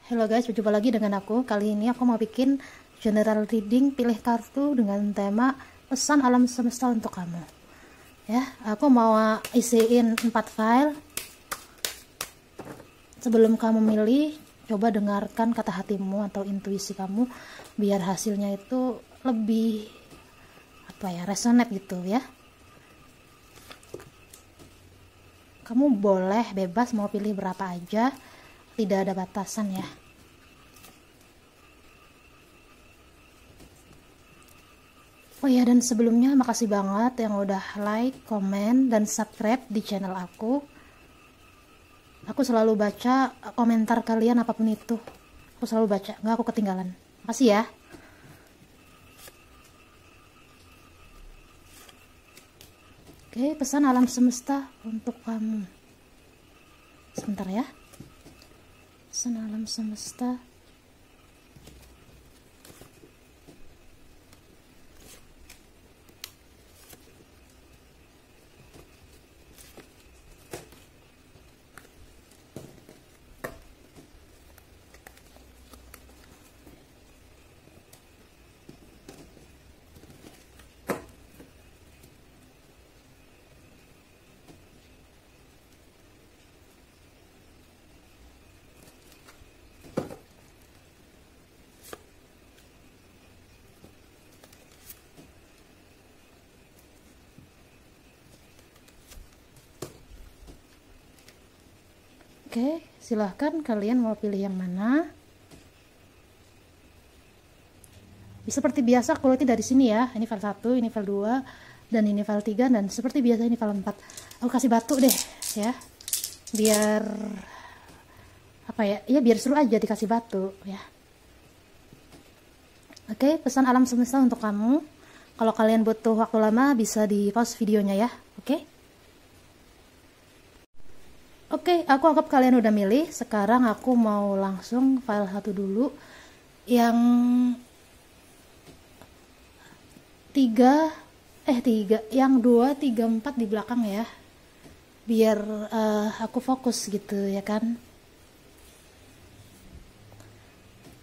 Halo guys, berjumpa lagi dengan aku. Kali ini aku mau bikin general reading, pilih kartu dengan tema pesan alam semesta untuk kamu. Ya, aku mau isiin 4 file. Sebelum kamu milih, coba dengarkan kata hatimu atau intuisi kamu biar hasilnya itu lebih resonate gitu ya. Kamu boleh bebas mau pilih berapa aja, tidak ada batasan ya. Oh ya, dan sebelumnya makasih banget yang udah like, komen, dan subscribe di channel aku. Aku selalu baca komentar kalian apapun itu. Aku selalu baca, nggak aku ketinggalan. Makasih ya. Oke, pesan alam semesta untuk kamu. Sebentar ya. Pesan alam semesta. Oke, silahkan kalian mau pilih yang mana. Seperti biasa quality dari sini ya. Ini file 1, ini file 2, dan ini file 3, dan seperti biasa ini file 4. Aku kasih batu deh ya. Biar biar seru aja dikasih batu ya. Oke, pesan alam semesta untuk kamu. Kalau kalian butuh waktu lama bisa di pause videonya ya. Oke, aku anggap kalian udah milih. Sekarang aku mau langsung file 1 dulu. Yang 3, yang 2, 3, 4 di belakang ya. Biar aku fokus gitu ya kan.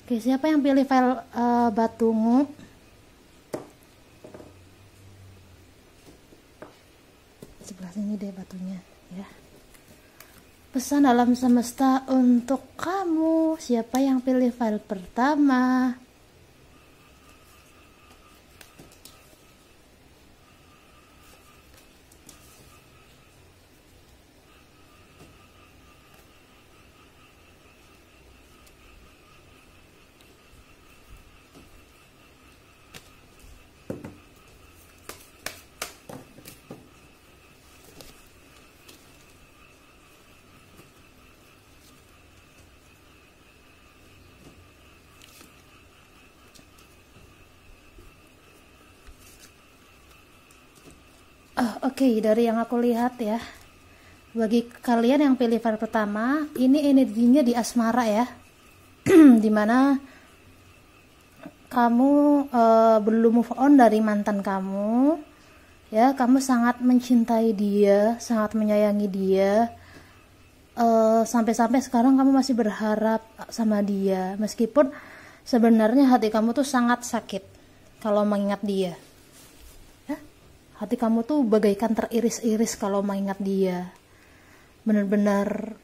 Oke, siapa yang pilih file batumu? Sebelah sini deh batunya ya. Pesan alam semesta untuk kamu. Siapa yang pilih file pertama? Oke, dari yang aku lihat ya, bagi kalian yang pilih file pertama, ini energinya di asmara ya. Dimana kamu belum move on dari mantan kamu ya. Kamu sangat mencintai dia, sangat menyayangi dia, sampai-sampai sekarang kamu masih berharap sama dia, meskipun sebenarnya hati kamu tuh sangat sakit kalau mengingat dia. Hati kamu tuh bagaikan teriris-iris kalau mengingat dia. Benar-benar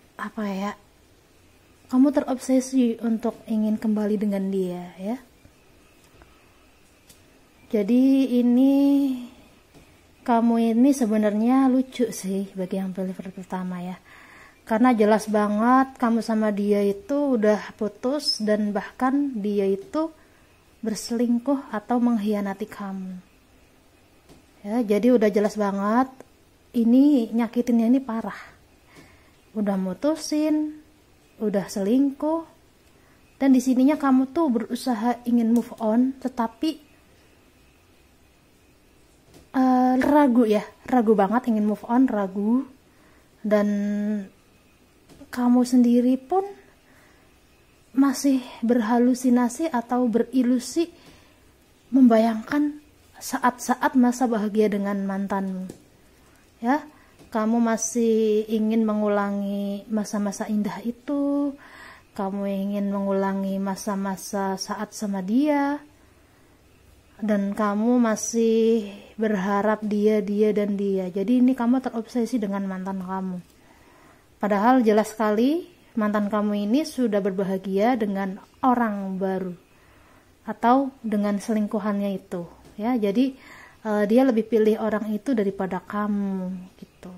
kamu terobsesi untuk ingin kembali dengan dia ya. Jadi kamu ini sebenarnya lucu sih bagi yang pilih pertama ya. Karena jelas banget kamu sama dia itu udah putus, dan bahkan dia itu berselingkuh atau mengkhianati kamu. Ya, jadi udah jelas banget ini nyakitinnya ini parah. Udah mutusin, udah selingkuh, dan di sininya kamu tuh berusaha ingin move on, tetapi ragu banget ingin move on, ragu. Dan kamu sendiri pun masih berhalusinasi atau berilusi membayangkan saat-saat masa bahagia dengan mantanmu ya. Kamu masih ingin mengulangi masa-masa indah itu, kamu ingin mengulangi masa-masa saat sama dia, dan kamu masih berharap dia. Jadi ini kamu terobsesi dengan mantan kamu. Padahal jelas sekali mantan kamu ini sudah berbahagia dengan orang baru atau dengan selingkuhannya itu, ya. Jadi dia lebih pilih orang itu daripada kamu gitu.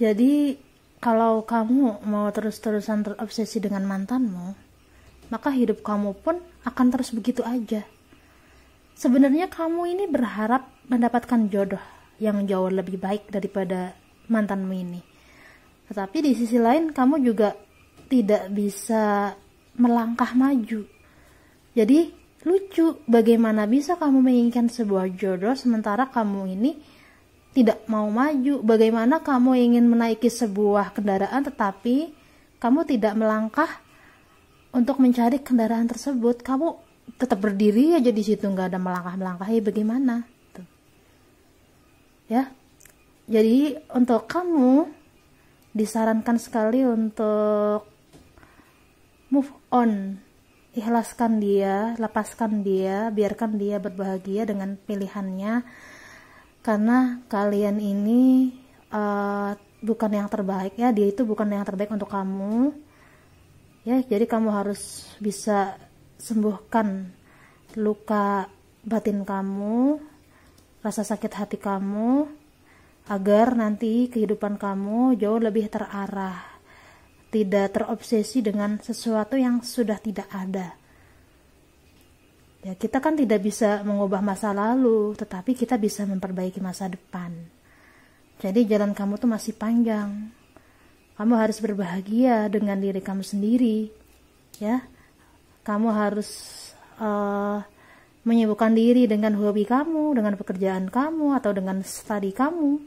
Jadi kalau kamu mau terus-terusan terobsesi dengan mantanmu, maka hidup kamu pun akan terus begitu aja. Sebenarnya kamu ini berharap mendapatkan jodoh yang jauh lebih baik daripada mantanmu ini. Tetapi di sisi lain kamu juga tidak bisa melangkah maju. Jadi lucu, bagaimana bisa kamu menginginkan sebuah jodoh sementara kamu ini tidak mau maju? Bagaimana kamu ingin menaiki sebuah kendaraan tetapi kamu tidak melangkah untuk mencari kendaraan tersebut? Kamu tetap berdiri aja di situ, nggak ada melangkah-melangkahi. Bagaimana? Tuh. Ya, jadi untuk kamu disarankan sekali untuk move on, ikhlaskan dia, lepaskan dia, biarkan dia berbahagia dengan pilihannya. Karena kalian ini bukan yang terbaik, ya. Dia itu bukan yang terbaik untuk kamu, ya. Jadi kamu harus bisa sembuhkan luka batin kamu, rasa sakit hati kamu, agar nanti kehidupan kamu jauh lebih terarah, tidak terobsesi dengan sesuatu yang sudah tidak ada. Ya, kita kan tidak bisa mengubah masa lalu, tetapi kita bisa memperbaiki masa depan. Jadi jalan kamu tuh masih panjang. Kamu harus berbahagia dengan diri kamu sendiri, ya. Kamu harus menyibukkan diri dengan hobi kamu, dengan pekerjaan kamu, atau dengan studi kamu.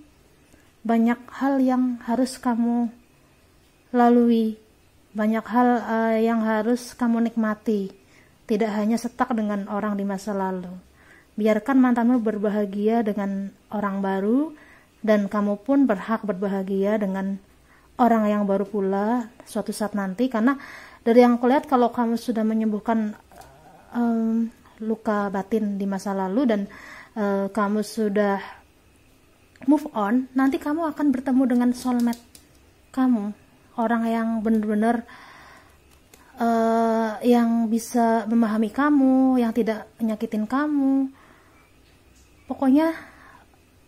Banyak hal yang harus kamu lalui, banyak hal yang harus kamu nikmati. Tidak hanya stuck dengan orang di masa lalu. Biarkan mantanmu berbahagia dengan orang baru, dan kamu pun berhak berbahagia dengan orang yang baru pula suatu saat nanti. Karena dari yang aku lihat, kalau kamu sudah menyembuhkan luka batin di masa lalu dan kamu sudah move on, nanti kamu akan bertemu dengan soulmate kamu, orang yang benar-benar yang bisa memahami kamu, yang tidak menyakitin kamu. Pokoknya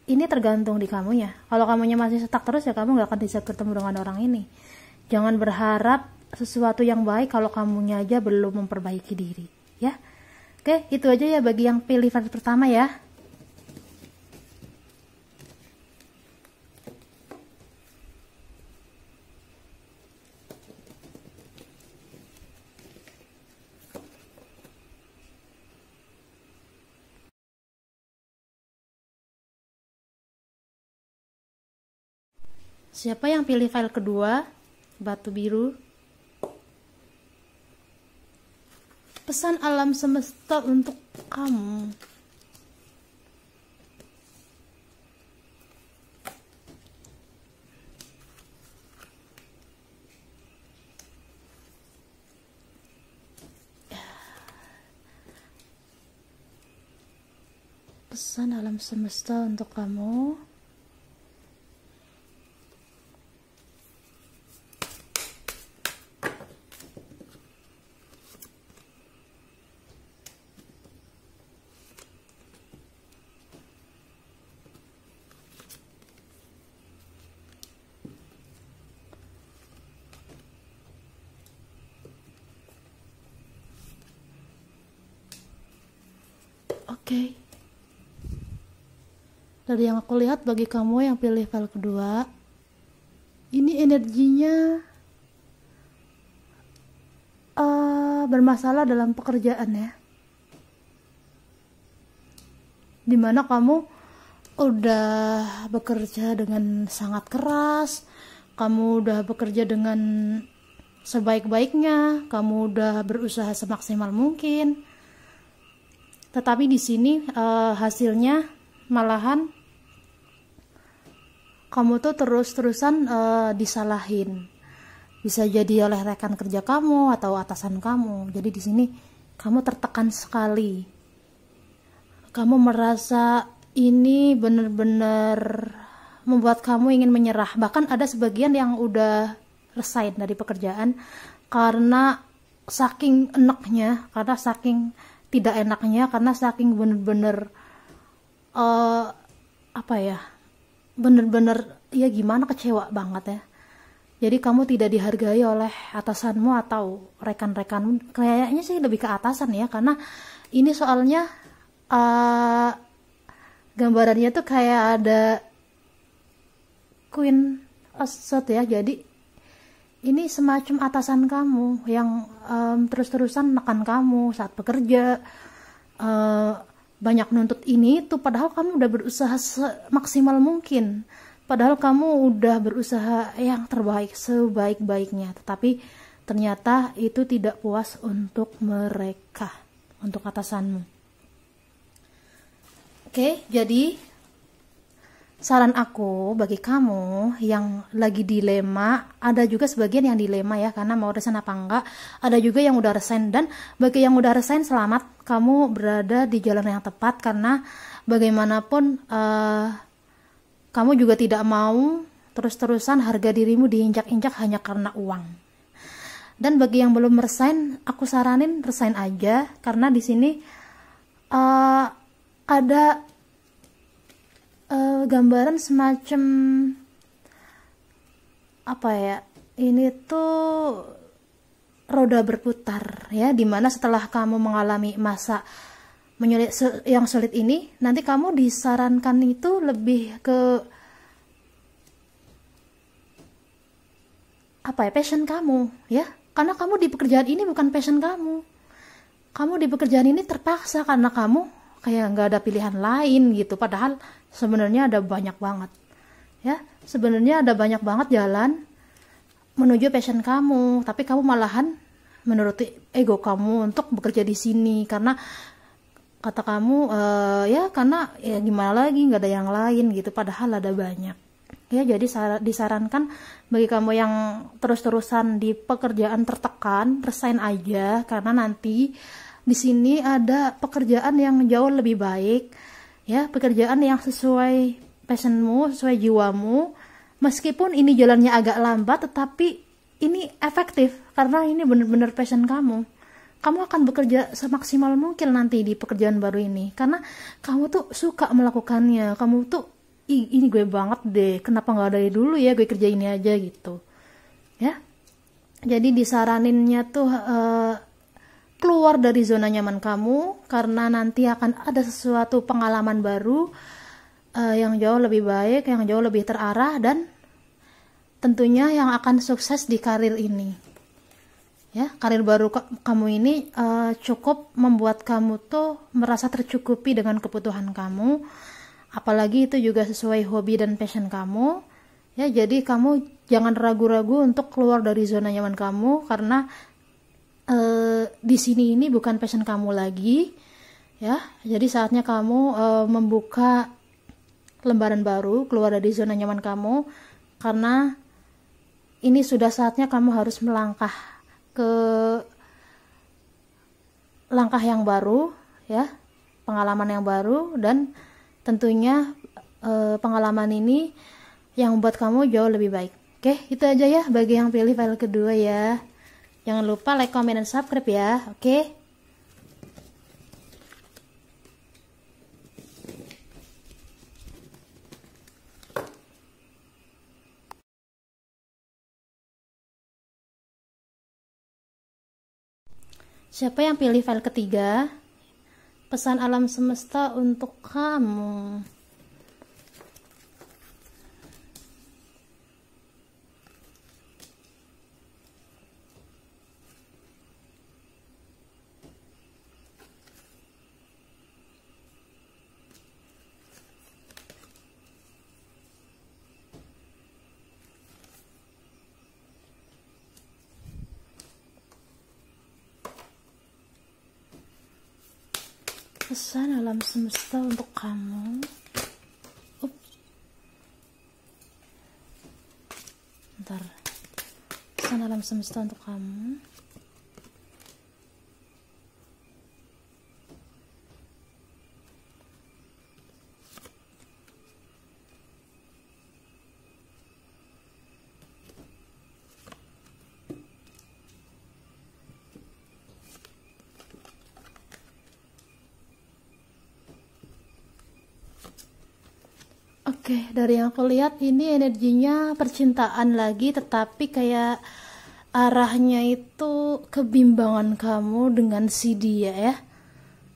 ini tergantung di kamunya. Kalau kamunya masih stuck terus, ya kamu gak akan bisa ketemu dengan orang ini. Jangan berharap sesuatu yang baik kalau kamunya aja belum memperbaiki diri, ya. Oke, itu aja ya bagi yang pilih versi pertama, ya. Siapa yang pilih file kedua? Batu biru. Pesan alam semesta untuk kamu. Pesan alam semesta untuk kamu. Oke. Dari yang aku lihat, bagi kamu yang pilih file kedua, ini energinya bermasalah dalam pekerjaan, ya. Dimana kamu udah bekerja dengan sangat keras, kamu udah bekerja dengan sebaik-baiknya, kamu udah berusaha semaksimal mungkin, tetapi di sini hasilnya malahan kamu tuh terus-terusan disalahin. bisa jadi oleh rekan kerja kamu atau atasan kamu. Jadi di sini kamu tertekan sekali. Kamu merasa ini benar-benar membuat kamu ingin menyerah. Bahkan ada sebagian yang udah resign dari pekerjaan karena saking enaknya, karena saking tidak enaknya, karena saking benar-benar apa ya, benar-benar ya gimana, kecewa banget ya. Jadi kamu tidak dihargai oleh atasanmu atau rekan-rekanmu. Kayaknya sih lebih ke atasan ya, karena ini soalnya gambarannya tuh kayak ada Queen of Swords ya. Jadi ini semacam atasan kamu yang terus-terusan menekan kamu saat bekerja, banyak nuntut ini itu, padahal kamu udah berusaha semaksimal mungkin, padahal kamu udah berusaha yang terbaik sebaik-baiknya, tetapi ternyata itu tidak puas untuk mereka, untuk atasanmu. Oke, jadi saran aku bagi kamu yang lagi dilema, ada juga sebagian yang dilema ya, karena mau resign apa enggak, ada juga yang udah resign. Dan bagi yang udah resign, selamat, kamu berada di jalan yang tepat, karena bagaimanapun kamu juga tidak mau terus-terusan harga dirimu diinjak-injak hanya karena uang. Dan bagi yang belum resign, aku saranin resign aja, karena di sini ada gambaran semacam apa ya, ini tuh roda berputar ya, dimana setelah kamu mengalami masa yang sulit ini, nanti kamu disarankan itu lebih ke apa ya, passion kamu ya, karena kamu di pekerjaan ini bukan passion kamu. Kamu di pekerjaan ini terpaksa karena kamu kayak nggak ada pilihan lain gitu, padahal sebenarnya ada banyak banget ya, sebenarnya ada banyak banget jalan menuju passion kamu, tapi kamu malahan menuruti ego kamu untuk bekerja di sini karena kata kamu ya karena ya gimana lagi, nggak ada yang lain gitu, padahal ada banyak ya. Jadi disarankan bagi kamu yang terus-terusan di pekerjaan tertekan, resign aja, karena nanti di sini ada pekerjaan yang jauh lebih baik ya, pekerjaan yang sesuai passionmu, sesuai jiwamu. Meskipun ini jalannya agak lambat, tetapi ini efektif karena ini benar-benar passion kamu. Kamu akan bekerja semaksimal mungkin nanti di pekerjaan baru ini karena kamu tuh suka melakukannya. Kamu tuh ini gue banget deh, kenapa nggak dari dulu ya gue kerja ini aja gitu ya. Jadi disaraninnya tuh keluar dari zona nyaman kamu, karena nanti akan ada sesuatu pengalaman baru yang jauh lebih baik, yang jauh lebih terarah, dan tentunya yang akan sukses di karir ini ya. Karir baru kamu ini cukup membuat kamu tuh merasa tercukupi dengan kebutuhan kamu, apalagi itu juga sesuai hobi dan passion kamu ya. Jadi kamu jangan ragu-ragu untuk keluar dari zona nyaman kamu, karena di sini ini bukan passion kamu lagi ya. Jadi saatnya kamu membuka lembaran baru, keluar dari zona nyaman kamu, karena ini sudah saatnya kamu harus melangkah ke langkah yang baru ya, pengalaman yang baru, dan tentunya pengalaman ini yang membuat kamu jauh lebih baik. Oke, itu aja ya bagi yang pilih file kedua ya. Jangan lupa like, comment, dan subscribe ya. Oke. Siapa yang pilih file ketiga? Pesan alam semesta untuk kamu. Pesan alam semesta untuk kamu. Bentar. Pesan alam alam semesta untuk kamu. Oke, dari yang aku lihat ini energinya percintaan lagi, tetapi kayak arahnya itu kebimbangan kamu dengan si dia ya.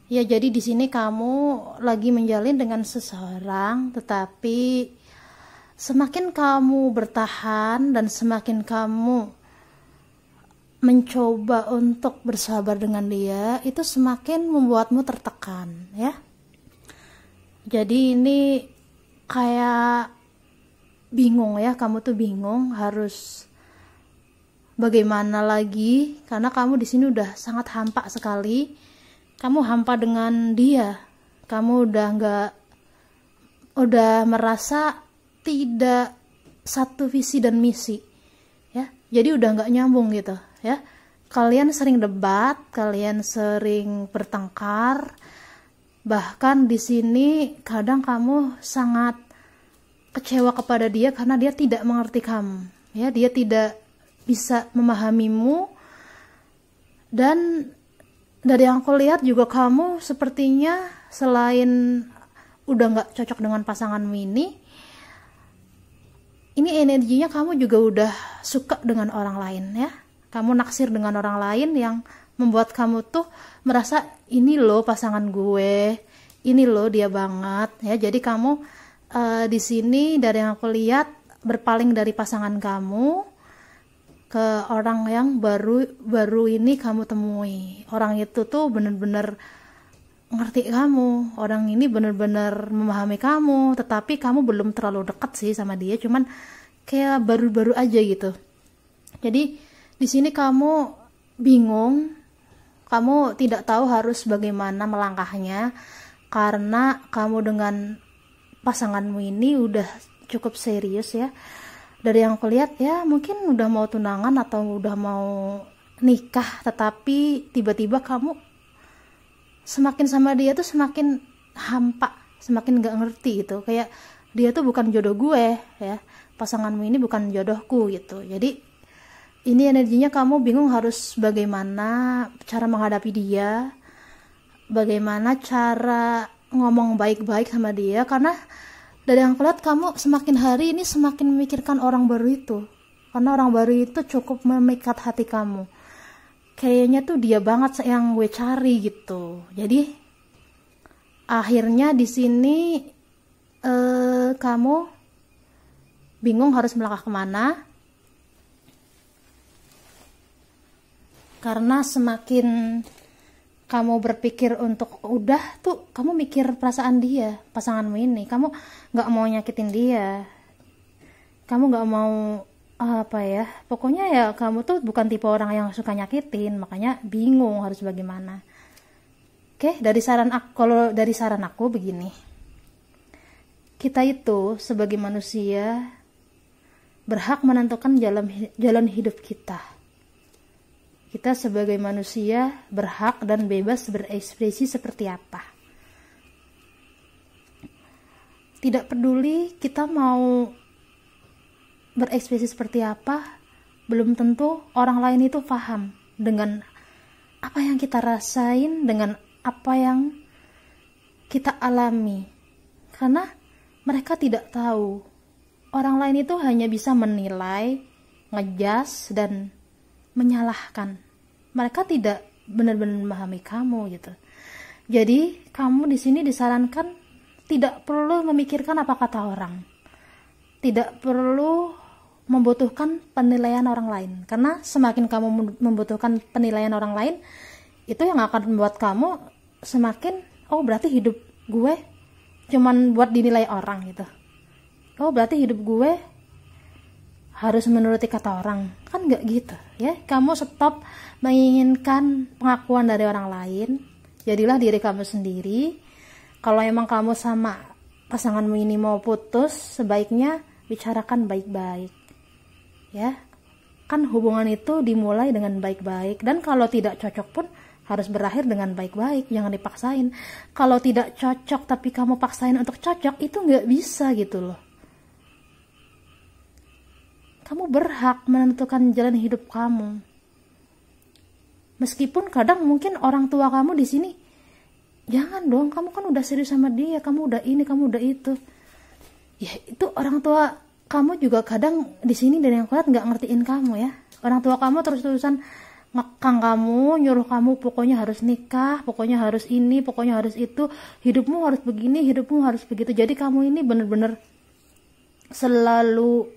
Ya, jadi di sini kamu lagi menjalin dengan seseorang, tetapi semakin kamu bertahan dan semakin kamu mencoba untuk bersabar dengan dia, itu semakin membuatmu tertekan ya. Jadi ini kayak bingung ya, kamu tuh bingung harus bagaimana lagi, karena kamu di sini udah sangat hampa sekali. Kamu hampa dengan dia, kamu udah merasa tidak satu visi dan misi ya, jadi udah nggak nyambung gitu ya. Kalian sering debat, kalian sering bertengkar, bahkan di sini kadang kamu sangat kecewa kepada dia karena dia tidak mengerti kamu ya, dia tidak bisa memahamimu. Dan dari yang aku lihat juga kamu sepertinya selain udah nggak cocok dengan pasanganmu ini energinya kamu juga udah suka dengan orang lain ya. Kamu naksir dengan orang lain yang membuat kamu tuh merasa ini loh pasangan gue, ini loh dia banget ya. Jadi kamu di sini dari yang aku lihat berpaling dari pasangan kamu ke orang yang baru ini kamu temui. Orang itu tuh bener-bener ngerti kamu, orang ini bener-bener memahami kamu, tetapi kamu belum terlalu dekat sih sama dia, cuman kayak baru-baru aja gitu. Jadi di sini kamu bingung, kamu tidak tahu harus bagaimana melangkahnya, karena kamu dengan pasanganmu ini udah cukup serius ya. Dari yang aku lihat ya mungkin udah mau tunangan atau udah mau nikah, tetapi tiba-tiba kamu semakin sama dia tuh semakin hampa, semakin gak ngerti gitu, kayak dia tuh bukan jodoh gue ya, pasanganmu ini bukan jodohku gitu. Jadi ini energinya kamu bingung harus bagaimana cara menghadapi dia, bagaimana cara ngomong baik-baik sama dia, karena dari yang aku lihat kamu semakin hari ini semakin memikirkan orang baru itu, karena orang baru itu cukup memikat hati kamu. Kayaknya tuh dia banget yang gue cari gitu. Jadi akhirnya di sini kamu bingung harus melangkah kemana, karena semakin kamu berpikir untuk udah tuh kamu mikir perasaan dia, pasanganmu ini, kamu nggak mau nyakitin dia, kamu nggak mau apa ya, pokoknya ya kamu tuh bukan tipe orang yang suka nyakitin, makanya bingung harus bagaimana. Oke, kalau dari saran aku begini, kita itu sebagai manusia berhak menentukan jalan hidup kita. Kita sebagai manusia berhak dan bebas berekspresi seperti apa. Tidak peduli kita mau berekspresi seperti apa, belum tentu orang lain itu paham dengan apa yang kita rasain, dengan apa yang kita alami. Karena mereka tidak tahu. Orang lain itu hanya bisa menilai, ngejudge, dan menyalahkan. Mereka tidak benar-benar memahami kamu gitu. Jadi kamu di sini disarankan tidak perlu memikirkan apa kata orang, tidak perlu membutuhkan penilaian orang lain, karena semakin kamu membutuhkan penilaian orang lain, itu yang akan membuat kamu semakin berarti hidup gue cuman buat dinilai orang gitu. Berarti hidup gue harus menuruti kata orang, kan nggak gitu ya. Kamu stop menginginkan pengakuan dari orang lain, jadilah diri kamu sendiri. Kalau emang kamu sama pasanganmu ini mau putus, sebaiknya bicarakan baik-baik ya. Kan hubungan itu dimulai dengan baik-baik, dan kalau tidak cocok pun harus berakhir dengan baik-baik, jangan dipaksain. Kalau tidak cocok tapi kamu paksain untuk cocok, itu nggak bisa gitu loh. Kamu berhak menentukan jalan hidup kamu. Meskipun kadang mungkin orang tua kamu di sini, jangan dong, kamu kan udah serius sama dia, kamu udah ini, kamu udah itu. Ya itu orang tua kamu juga kadang di sini dari yang kuat nggak ngertiin kamu ya. Orang tua kamu terus-terusan ngekang kamu, nyuruh kamu pokoknya harus nikah, pokoknya harus ini, pokoknya harus itu, hidupmu harus begini, hidupmu harus begitu. Jadi kamu ini bener-bener selalu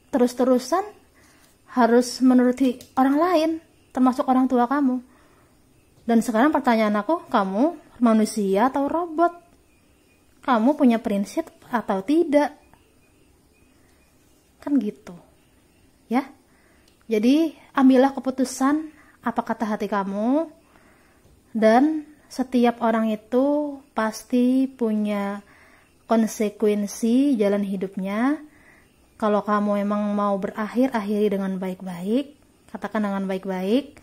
terus-terusan harus menuruti orang lain, termasuk orang tua kamu. Dan sekarang pertanyaan aku, kamu manusia atau robot? Kamu punya prinsip atau tidak? Kan gitu ya. Jadi ambillah keputusan apa kata hati kamu, dan setiap orang itu pasti punya konsekuensi jalan hidupnya. Kalau kamu emang mau berakhir, akhiri dengan baik-baik, katakan dengan baik-baik.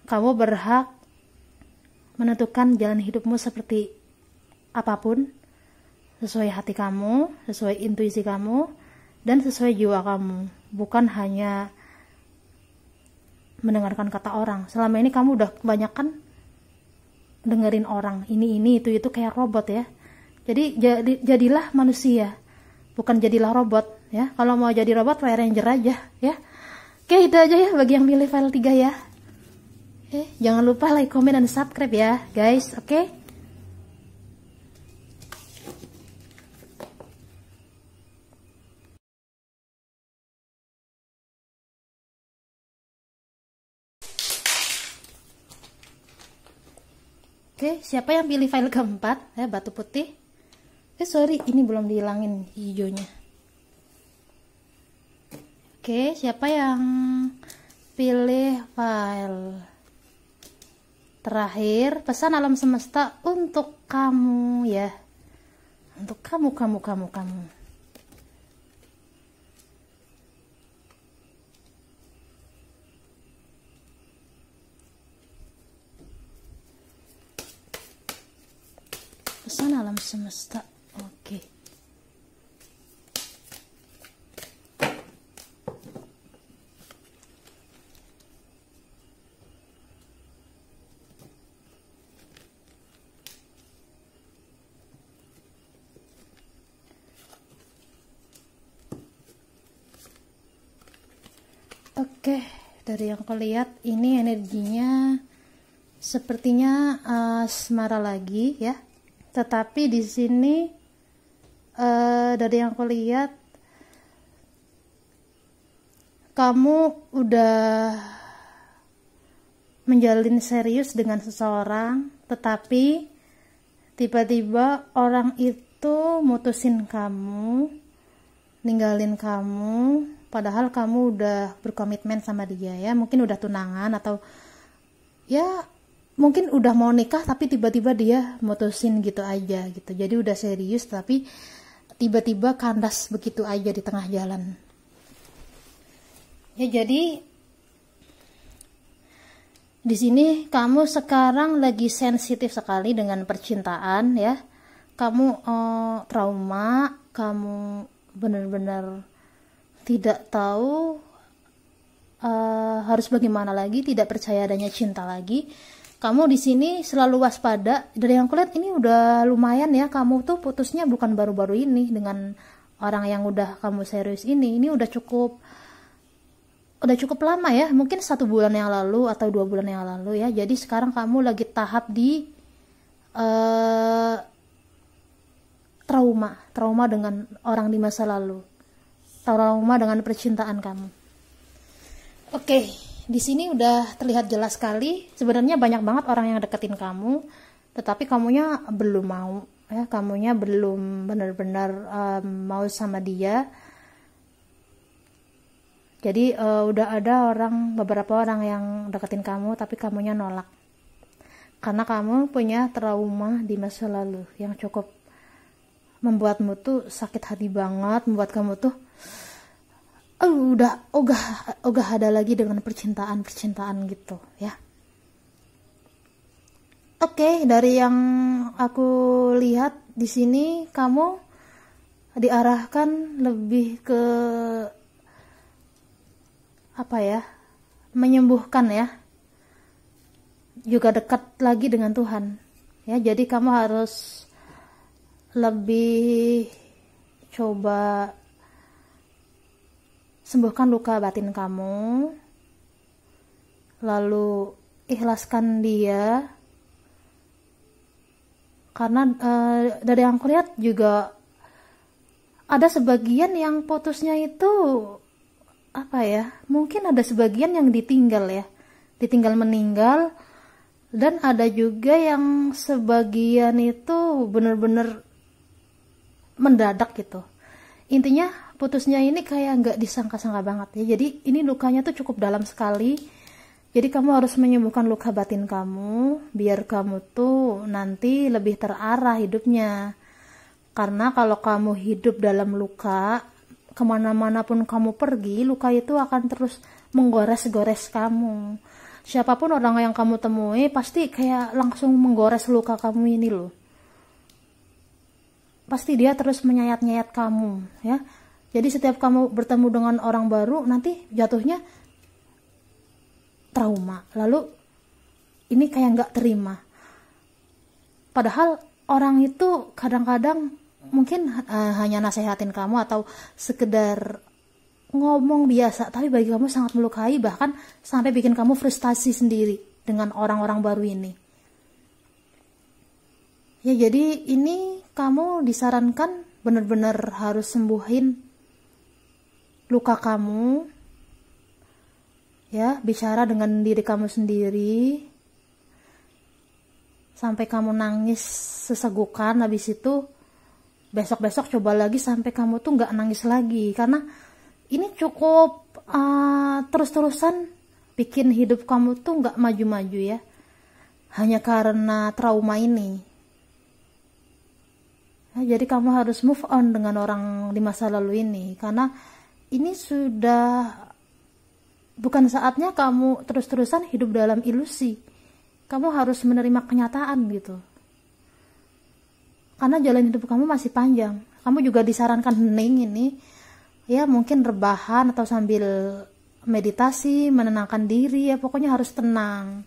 Kamu berhak menentukan jalan hidupmu seperti apapun, sesuai hati kamu, sesuai intuisi kamu, dan sesuai jiwa kamu. Bukan hanya mendengarkan kata orang. Selama ini kamu udah kebanyakan dengerin orang, ini itu kayak robot ya. Jadi jadilah manusia, bukan jadilah robot ya. Kalau mau jadi robot, Power Ranger aja ya. Oke, itu aja ya bagi yang pilih file 3 ya. Jangan lupa like, comment, dan subscribe ya guys. Oke. Oke, siapa yang pilih file keempat? Batu putih. Sorry, ini belum dihilangin hijaunya. Oke, siapa yang pilih file terakhir? Pesan alam semesta untuk kamu ya. Untuk kamu. Pesan alam semesta. Oke. Oke, dari yang aku lihat ini energinya sepertinya asmara lagi ya. Tetapi di sini dari yang aku lihat kamu udah menjalin serius dengan seseorang, tetapi tiba-tiba orang itu mutusin kamu, ninggalin kamu, padahal kamu udah berkomitmen sama dia ya. Mungkin udah tunangan atau ya mungkin udah mau nikah, tapi tiba-tiba dia mutusin gitu aja gitu. Jadi udah serius tapi tiba-tiba kandas begitu aja di tengah jalan ya. Jadi di sini kamu sekarang lagi sensitif sekali dengan percintaan ya. Kamu trauma, kamu benar-benar tidak tahu harus bagaimana lagi, tidak percaya adanya cinta lagi. Kamu di sini selalu waspada. Dari yang kulihat ini udah lumayan ya, kamu tuh putusnya bukan baru-baru ini dengan orang yang udah kamu serius ini. Ini udah cukup lama ya, mungkin 1 bulan yang lalu atau 2 bulan yang lalu ya. Jadi sekarang kamu lagi tahap di trauma dengan orang di masa lalu, trauma dengan percintaan kamu. Oke, di sini udah terlihat jelas sekali. Sebenarnya banyak banget orang yang deketin kamu, tetapi kamunya belum mau ya, kamunya belum benar-benar mau sama dia. Jadi udah ada beberapa orang yang deketin kamu, tapi kamunya nolak karena kamu punya trauma di masa lalu yang cukup membuatmu tuh sakit hati banget, membuat kamu tuh udah ogah ada lagi dengan percintaan gitu ya. Oke, dari yang aku lihat di sini kamu diarahkan lebih ke apa ya? Menyembuhkan ya. Juga dekat lagi dengan Tuhan. Ya, jadi kamu harus lebih coba sembuhkan luka batin kamu. Lalu ikhlaskan dia. Karena dari yang aku lihat juga ada sebagian yang putusnya itu apa ya, mungkin ada sebagian yang ditinggal meninggal, dan ada juga yang sebagian itu bener-bener mendadak gitu. Intinya putusnya ini kayak nggak disangka-sangka banget ya. Jadi ini lukanya tuh cukup dalam sekali. Jadi kamu harus menyembuhkan luka batin kamu, biar kamu tuh nanti lebih terarah hidupnya. Karena kalau kamu hidup dalam luka, kemana-mana pun kamu pergi, luka itu akan terus menggores-gores kamu. Siapapun orang yang kamu temui, pasti kayak langsung menggores luka kamu ini loh. Pasti dia terus menyayat-nyayat kamu, ya. Jadi setiap kamu bertemu dengan orang baru, nanti jatuhnya trauma, lalu ini kayak nggak terima. Padahal orang itu kadang-kadang mungkin hanya nasehatin kamu atau sekedar ngomong biasa, tapi bagi kamu sangat melukai, bahkan sampai bikin kamu frustasi sendiri dengan orang-orang baru ini. Ya, jadi ini kamu disarankan benar-benar harus sembuhin luka kamu. Ya, bicara dengan diri kamu sendiri sampai kamu nangis sesegukan. Habis itu besok-besok coba lagi sampai kamu tuh nggak nangis lagi, karena ini cukup terus-terusan bikin hidup kamu tuh nggak maju-maju ya, hanya karena trauma ini. Ya, jadi kamu harus move on dengan orang di masa lalu ini, karena ini sudah bukan saatnya kamu terus-terusan hidup dalam ilusi. Kamu harus menerima kenyataan gitu. Karena jalan hidup kamu masih panjang. Kamu juga disarankan hening ini, ya mungkin rebahan atau sambil meditasi, menenangkan diri, ya pokoknya harus tenang.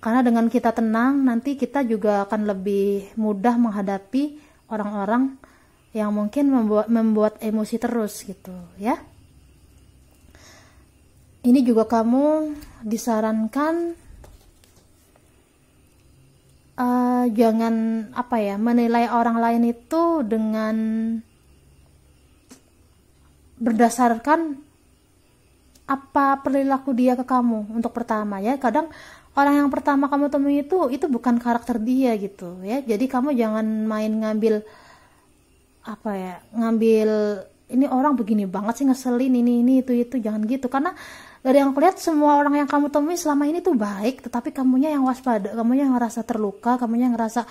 Karena dengan kita tenang, nanti kita juga akan lebih mudah menghadapi orang-orang yang mungkin membuat emosi terus gitu, ya. Ini juga kamu disarankan jangan menilai orang lain itu dengan berdasarkan apa perilaku dia ke kamu. Untuk pertama ya, kadang orang yang pertama kamu temui itu bukan karakter dia gitu ya. Jadi kamu jangan main ngambil ini orang begini banget sih, ngeselin ini itu, jangan gitu. Karena dari yang aku lihat, semua orang yang kamu temui selama ini tuh baik, tetapi kamunya yang waspada, kamunya yang ngerasa terluka, kamunya yang ngerasa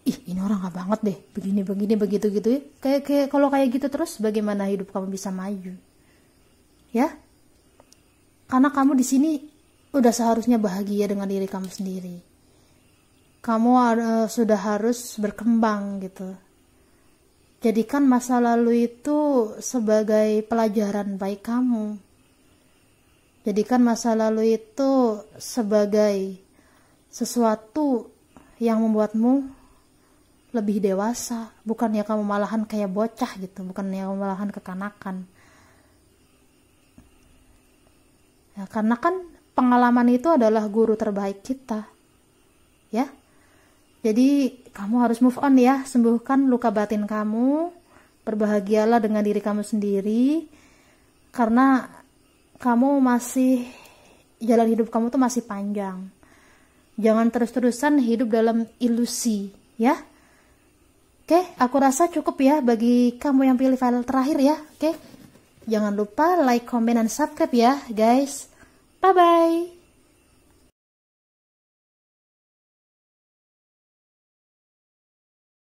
ini orang gak banget deh, begini begitu gitu ya. Kayak kalau kayak gitu terus, bagaimana hidup kamu bisa maju? Ya, karena kamu di sini udah seharusnya bahagia dengan diri kamu sendiri. Kamu sudah harus berkembang gitu. Jadikan masa lalu itu sebagai pelajaran baik kamu. Jadikan masa lalu itu sebagai sesuatu yang membuatmu lebih dewasa. Bukannya kamu malahan kayak bocah gitu. Bukannya kamu malahan kekanakan. Ya, karena kan pengalaman itu adalah guru terbaik kita. Ya. Jadi kamu harus move on ya. Sembuhkan luka batin kamu. Berbahagialah dengan diri kamu sendiri. Karena kamu jalan hidup kamu tuh masih panjang. Jangan terus-terusan hidup dalam ilusi, ya. Oke, aku rasa cukup ya bagi kamu yang pilih file terakhir ya. Oke. Jangan lupa like, comment, dan subscribe ya, guys. Bye-bye.